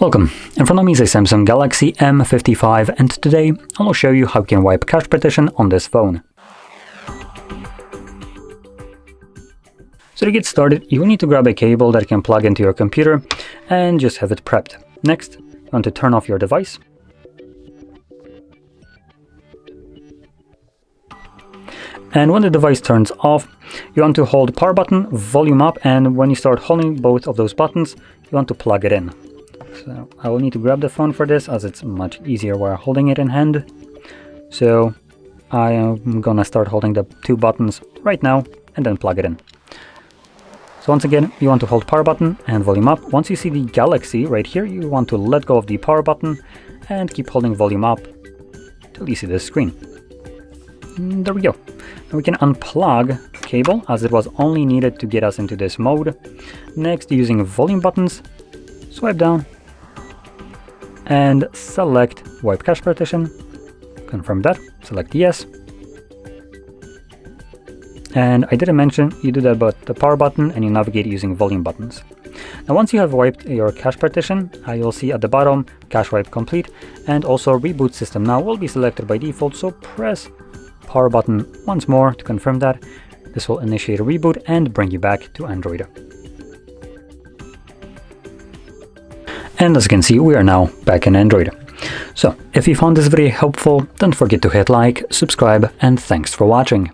Welcome, in front of me is a Samsung Galaxy M55 and today I will show you how you can wipe cache partition on this phone. So to get started, you will need to grab a cable that you can plug into your computer and just have it prepped. Next, you want to turn off your device. And when the device turns off, you want to hold power button, volume up, and when you start holding both of those buttons, you want to plug it in. So I will need to grab the phone for this as it's much easier while holding it in hand. So I am gonna start holding the two buttons right now and then plug it in. So once again, you want to hold power button and volume up. Once you see the Galaxy right here, you want to let go of the power button and keep holding volume up till you see this screen. And there we go. Now we can unplug the cable as it was only needed to get us into this mode. Next, using volume buttons, swipe down and select wipe cache partition. Confirm that, select yes. And I didn't mention you do that with the power button and you navigate using volume buttons. Now once you have wiped your cache partition, you'll see at the bottom cache wipe complete, and also reboot system now will be selected by default, so press power button once more to confirm that. This will initiate a reboot and bring you back to Android. And as you can see, we are now back in Android. So if you found this video helpful, don't forget to hit like, subscribe, and thanks for watching.